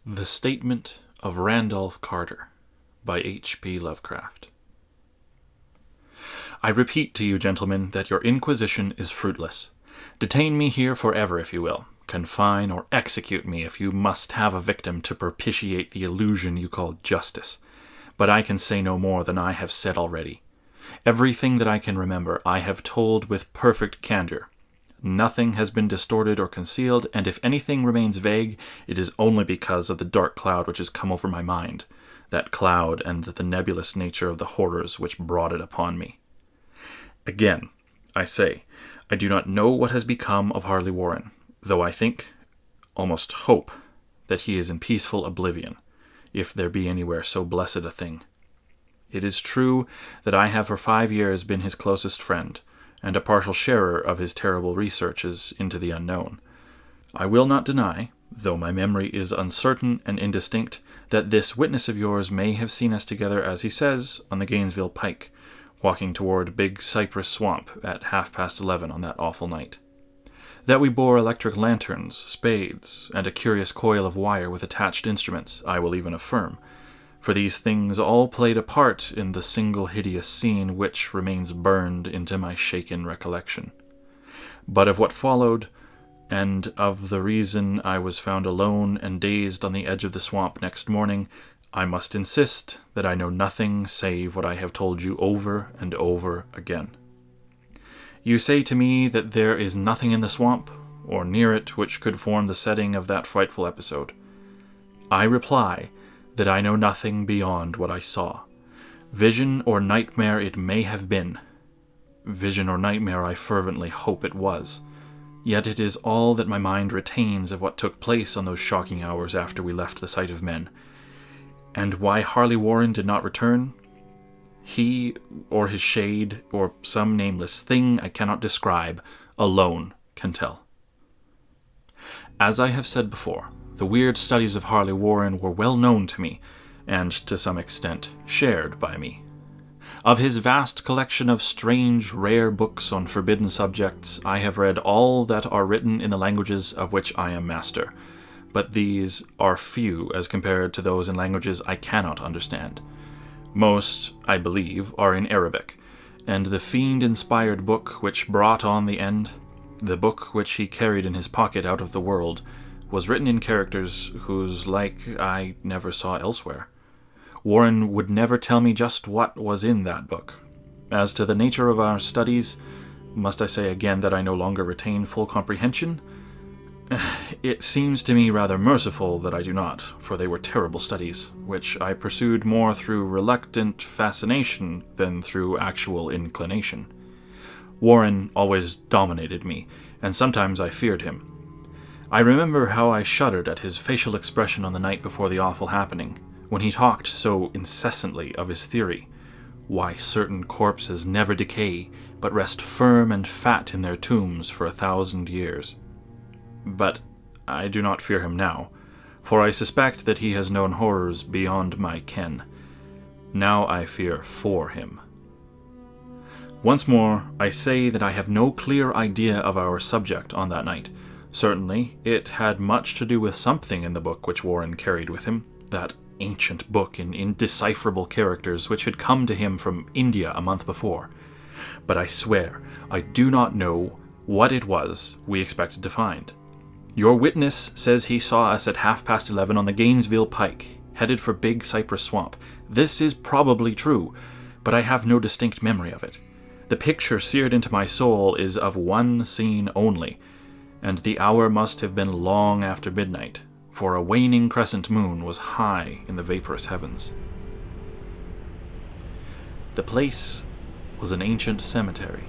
The Statement of Randolph Carter by H.P. Lovecraft. I repeat to you, gentlemen, that your inquisition is fruitless. Detain me here forever if you will. Confine or execute me if you must have a victim to propitiate the illusion you call justice. But I can say no more than I have said already. Everything that I can remember I have told with perfect candor. Nothing has been distorted or concealed, and if anything remains vague, it is only because of the dark cloud which has come over my mind, that cloud and the nebulous nature of the horrors which brought it upon me. Again, I say, I do not know what has become of Harley Warren, though I think, almost hope, that he is in peaceful oblivion, if there be anywhere so blessed a thing. It is true that I have for 5 years been his closest friend, and a partial sharer of his terrible researches into the unknown. I will not deny, though my memory is uncertain and indistinct, that this witness of yours may have seen us together, as he says, on the Gainesville Pike, walking toward Big Cypress Swamp at 11:30 on that awful night. That we bore electric lanterns, spades, and a curious coil of wire with attached instruments, I will even affirm, for these things all played a part in the single hideous scene which remains burned into my shaken recollection. But of what followed, and of the reason I was found alone and dazed on the edge of the swamp next morning, I must insist that I know nothing save what I have told you over and over again. You say to me that there is nothing in the swamp, or near it, which could form the setting of that frightful episode. I reply that I know nothing beyond what I saw. Vision or nightmare it may have been. Vision or nightmare I fervently hope it was. Yet it is all that my mind retains of what took place on those shocking hours after we left the sight of men. And why Harley Warren did not return? He, or his shade, or some nameless thing I cannot describe, alone can tell. As I have said before, the weird studies of Harley Warren were well known to me, and, to some extent, shared by me. Of his vast collection of strange, rare books on forbidden subjects, I have read all that are written in the languages of which I am master, but these are few as compared to those in languages I cannot understand. Most, I believe, are in Arabic, and the fiend-inspired book which brought on the end, the book which he carried in his pocket out of the world, was written in characters whose like I never saw elsewhere. Warren would never tell me just what was in that book. As to the nature of our studies, must I say again that I no longer retain full comprehension? It seems to me rather merciful that I do not, for they were terrible studies, which I pursued more through reluctant fascination than through actual inclination. Warren always dominated me, and sometimes I feared him. I remember how I shuddered at his facial expression on the night before the awful happening, when he talked so incessantly of his theory, why certain corpses never decay, but rest firm and fat in their tombs for 1,000 years. But I do not fear him now, for I suspect that he has known horrors beyond my ken. Now I fear for him. Once more, I say that I have no clear idea of our subject on that night. Certainly, it had much to do with something in the book which Warren carried with him, that ancient book in indecipherable characters which had come to him from India a month before. But I swear, I do not know what it was we expected to find. Your witness says he saw us at 11:30 on the Gainesville Pike, headed for Big Cypress Swamp. This is probably true, but I have no distinct memory of it. The picture seared into my soul is of one scene only, and the hour must have been long after midnight, for a waning crescent moon was high in the vaporous heavens. The place was an ancient cemetery,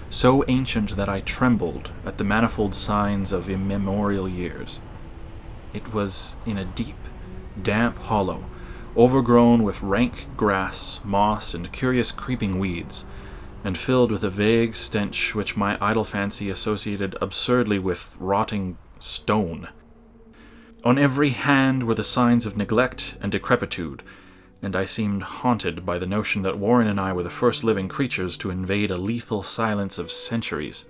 so ancient that I trembled at the manifold signs of immemorial years. It was in a deep, damp hollow, overgrown with rank grass, moss, and curious creeping weeds, and filled with a vague stench which my idle fancy associated absurdly with rotting stone. On every hand were the signs of neglect and decrepitude, and I seemed haunted by the notion that Warren and I were the first living creatures to invade a lethal silence of centuries.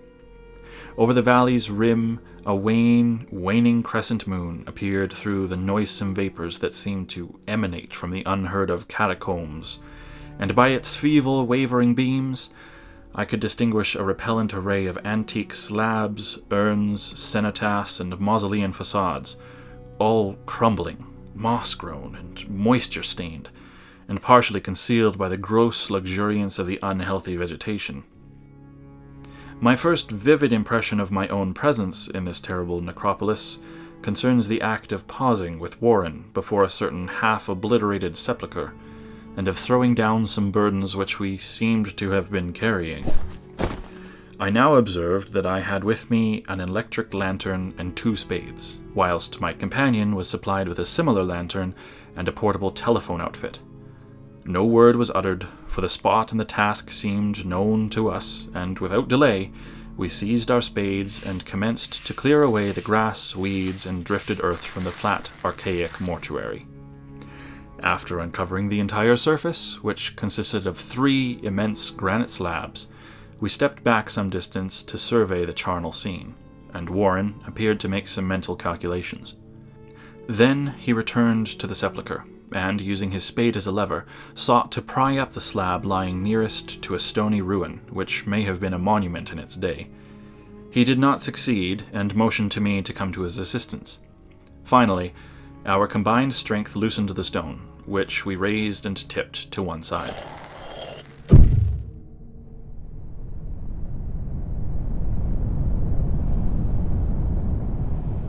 Over the valley's rim, a waning crescent moon appeared through the noisome vapors that seemed to emanate from the unheard-of catacombs, and by its feeble, wavering beams, I could distinguish a repellent array of antique slabs, urns, cenotaphs, and mausolean facades, all crumbling, moss-grown, and moisture-stained, and partially concealed by the gross luxuriance of the unhealthy vegetation. My first vivid impression of my own presence in this terrible necropolis concerns the act of pausing with Warren before a certain half-obliterated sepulchre, and of throwing down some burdens which we seemed to have been carrying. I now observed that I had with me an electric lantern and 2 spades, whilst my companion was supplied with a similar lantern and a portable telephone outfit. No word was uttered, for the spot and the task seemed known to us, and without delay, we seized our spades and commenced to clear away the grass, weeds, and drifted earth from the flat, archaic mortuary. After uncovering the entire surface, which consisted of 3 immense granite slabs, we stepped back some distance to survey the charnel scene, and Warren appeared to make some mental calculations. Then he returned to the sepulchre, and, using his spade as a lever, sought to pry up the slab lying nearest to a stony ruin, which may have been a monument in its day. He did not succeed, and motioned to me to come to his assistance. Finally, our combined strength loosened the stone, which we raised and tipped to one side.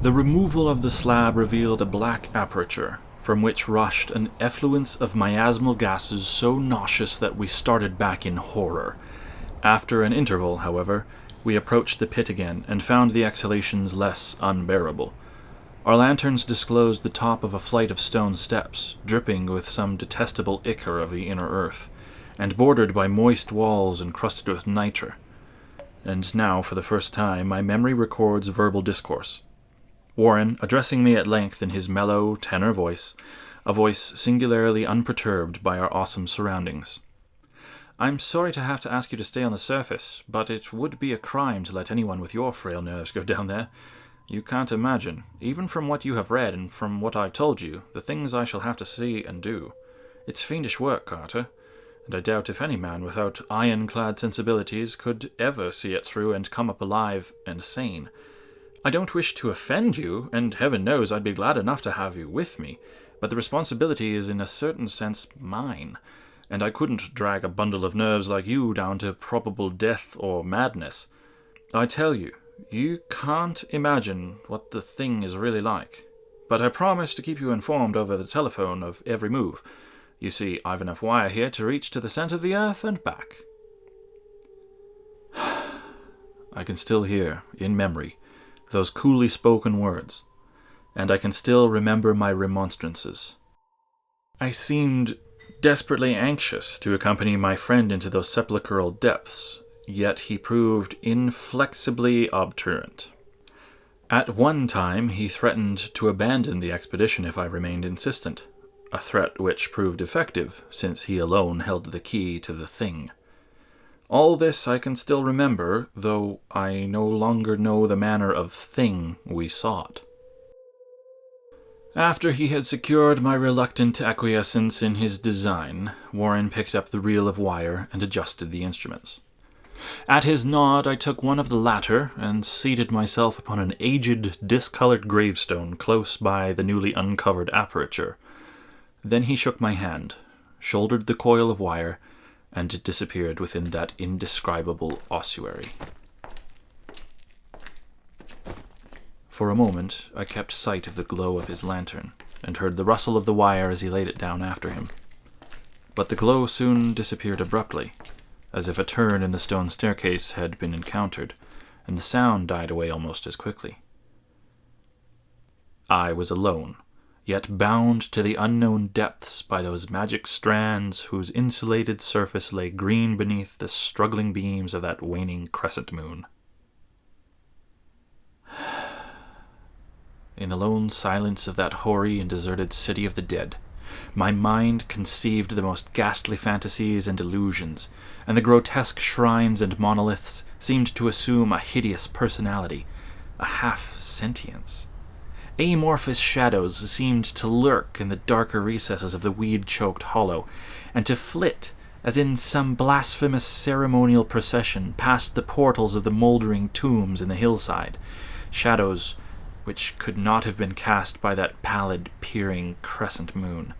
The removal of the slab revealed a black aperture, from which rushed an effluence of miasmal gases so nauseous that we started back in horror. After an interval, however, we approached the pit again and found the exhalations less unbearable. Our lanterns disclosed the top of a flight of stone steps, dripping with some detestable ichor of the inner earth, and bordered by moist walls encrusted with nitre. And now, for the first time, my memory records verbal discourse. Warren, addressing me at length in his mellow, tenor voice, a voice singularly unperturbed by our awesome surroundings. "I'm sorry to have to ask you to stay on the surface, but it would be a crime to let anyone with your frail nerves go down there. You can't imagine, even from what you have read and from what I've told you, the things I shall have to see and do. It's fiendish work, Carter, and I doubt if any man without iron-clad sensibilities could ever see it through and come up alive and sane. I don't wish to offend you, and heaven knows I'd be glad enough to have you with me, but the responsibility is in a certain sense mine, and I couldn't drag a bundle of nerves like you down to probable death or madness. I tell you, you can't imagine what the thing is really like, but I promise to keep you informed over the telephone of every move. You see, I've enough wire here to reach to the center of the earth and back." I can still hear, in memory, those coolly spoken words, and I can still remember my remonstrances. I seemed desperately anxious to accompany my friend into those sepulchral depths, yet he proved inflexibly obdurate. At one time he threatened to abandon the expedition if I remained insistent, a threat which proved effective, since he alone held the key to the thing. All this I can still remember, though I no longer know the manner of thing we sought. After he had secured my reluctant acquiescence in his design, Warren picked up the reel of wire and adjusted the instruments. At his nod, I took one of the latter and seated myself upon an aged, discolored gravestone close by the newly uncovered aperture. Then he shook my hand, shouldered the coil of wire, and disappeared within that indescribable ossuary. For a moment, I kept sight of the glow of his lantern, and heard the rustle of the wire as he laid it down after him. But the glow soon disappeared abruptly, as if a turn in the stone staircase had been encountered, and the sound died away almost as quickly. I was alone, yet bound to the unknown depths by those magic strands whose insulated surface lay green beneath the struggling beams of that waning crescent moon. In the lone silence of that hoary and deserted city of the dead, My mind conceived the most ghastly fantasies and illusions, and the grotesque shrines and monoliths seemed to assume a hideous personality, a half-sentience. Amorphous shadows seemed to lurk in the darker recesses of the weed-choked hollow, and to flit, as in some blasphemous ceremonial procession, past the portals of the mouldering tombs in the hillside, shadows which could not have been cast by that pallid, peering crescent moon.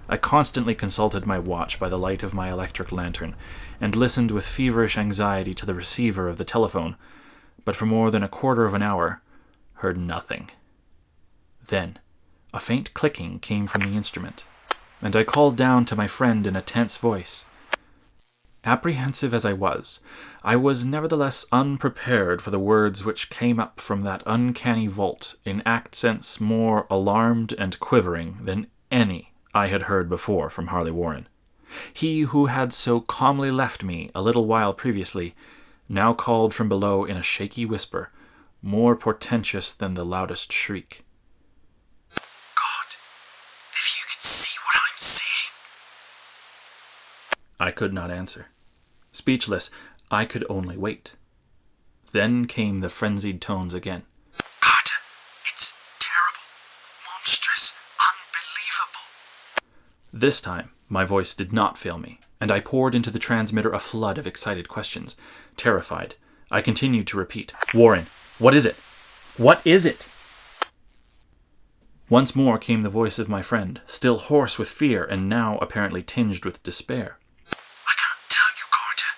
I constantly consulted my watch by the light of my electric lantern, and listened with feverish anxiety to the receiver of the telephone, but for more than a quarter of an hour heard nothing. Then a faint clicking came from the instrument, and I called down to my friend in a tense voice. Apprehensive as I was nevertheless unprepared for the words which came up from that uncanny vault in accents more alarmed and quivering than any I had heard before from Harley Warren. He who had so calmly left me a little while previously now called from below in a shaky whisper, more portentous than the loudest shriek. God, if you could see what I'm seeing. I could not answer. Speechless, I could only wait. Then came the frenzied tones again. Carter, it's terrible, monstrous, unbelievable. This time, my voice did not fail me, and I poured into the transmitter a flood of excited questions. Terrified, I continued to repeat, "Warren, what is it? What is it?" Once more came the voice of my friend, still hoarse with fear and now apparently tinged with despair. I can't tell you, Carter.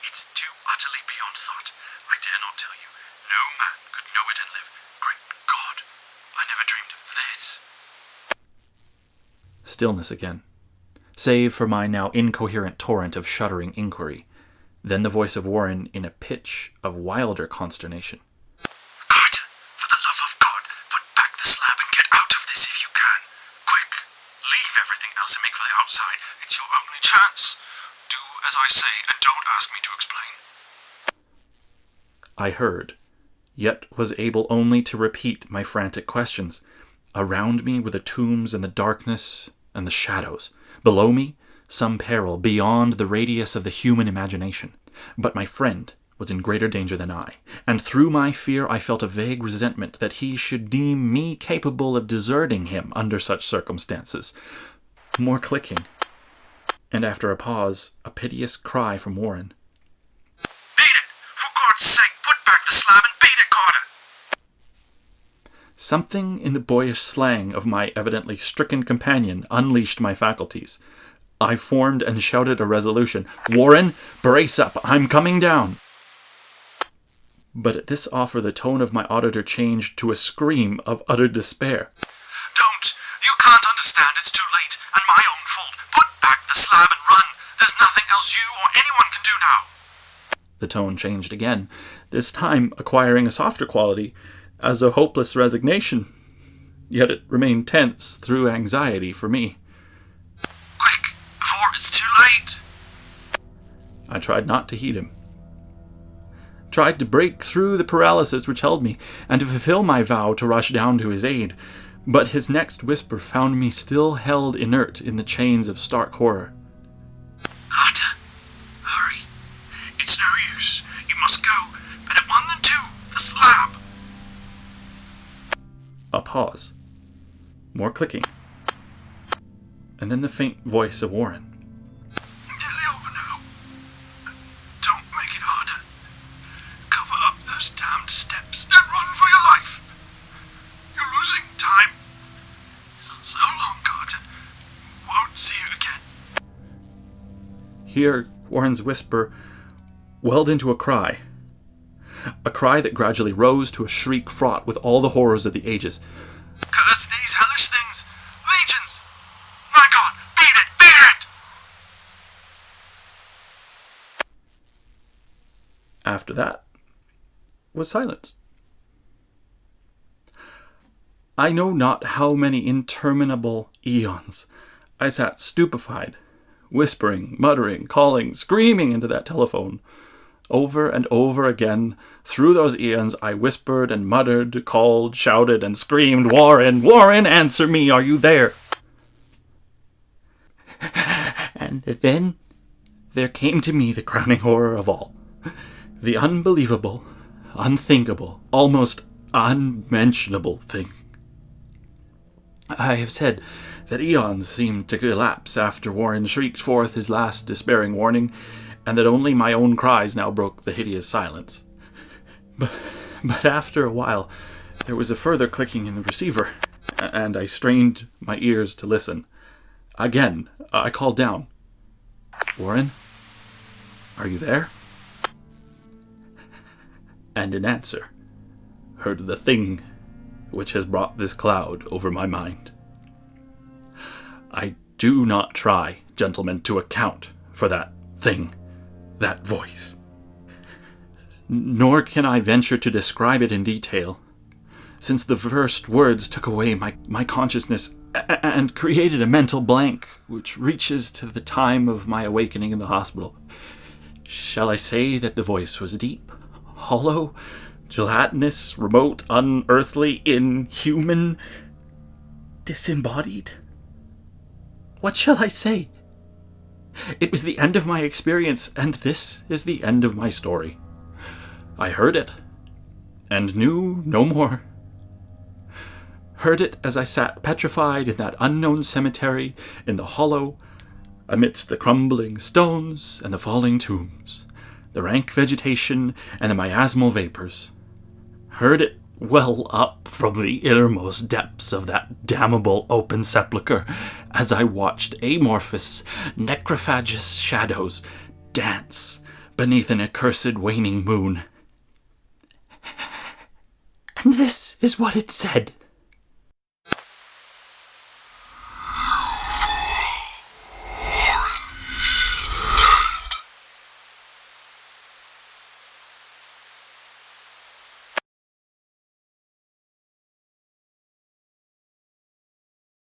It's too utterly beyond thought. I dare not tell you. No man could know it and live. Great God, I never dreamed of this. Stillness again, save for my now incoherent torrent of shuddering inquiry. Then the voice of Warren in a pitch of wilder consternation. Carter, for the love of God, put back the slab and get out of this if you can. Quick, leave everything else and make for the outside. It's your only chance. Do as I say and don't ask me to explain. I heard, yet was able only to repeat my frantic questions. Around me were the tombs and the darkness and the shadows. Below me, some peril beyond the radius of the human imagination. But my friend was in greater danger than I, and through my fear I felt a vague resentment that he should deem me capable of deserting him under such circumstances. More clicking, and after a pause, a piteous cry from Warren. Beat it! For God's sake, put back the slab and beat it, Carter! Something in the boyish slang of my evidently stricken companion unleashed my faculties. I formed and shouted a resolution. "Warren, brace up! I'm coming down!" But at this offer the tone of my auditor changed to a scream of utter despair. Don't! You can't understand. It's too late, and my own fault. Put back the slab and run. There's nothing else you or anyone can do now. The tone changed again, this time acquiring a softer quality, as a hopeless resignation. Yet it remained tense through anxiety for me. Quick, before it's too late. I tried not to heed him. Tried to break through the paralysis which held me, and to fulfill my vow to rush down to his aid. But his next whisper found me still held inert in the chains of stark horror. Carter, hurry. It's no use. You must go. Better one than two. The slab. A pause. More clicking. And then the faint voice of Warren. Nearly over now. Don't make it harder. Cover up those damned steps and run for your life. You're losing time. So long, Carter. Won't see you again. Here, Warren's whisper welled into a cry that gradually rose to a shriek fraught with all the horrors of the ages. Curse these hellish things! Legions! My God, beat it! Beat it! After that was silence. I know not how many interminable eons I sat stupefied, whispering, muttering, calling, screaming into that telephone. Over and over again, through those eons, I whispered and muttered, called, shouted, and screamed, "Warren, Warren, answer me, are you there?" And then there came to me the crowning horror of all. The unbelievable, unthinkable, almost unmentionable thing. I have said that eons seemed to elapse after Warren shrieked forth his last despairing warning, and that only my own cries now broke the hideous silence. But after a while, there was a further clicking in the receiver, and I strained my ears to listen. Again, I called down. "Warren, are you there?" And in answer, heard the thing which has brought this cloud over my mind. I do not try, gentlemen, to account for that thing, that voice. Nor can I venture to describe it in detail, since the first words took away my consciousness and created a mental blank which reaches to the time of my awakening in the hospital. Shall I say that the voice was deep, hollow, gelatinous, remote, unearthly, inhuman, disembodied? What shall I say? It was the end of my experience, and this is the end of my story. I heard it, and knew no more. Heard it as I sat petrified in that unknown cemetery in the hollow, amidst the crumbling stones and the falling tombs, the rank vegetation and the miasmal vapors. Heard it well up from the innermost depths of that damnable open sepulchre as I watched amorphous, necrophagous shadows dance beneath an accursed waning moon. And this is what it said.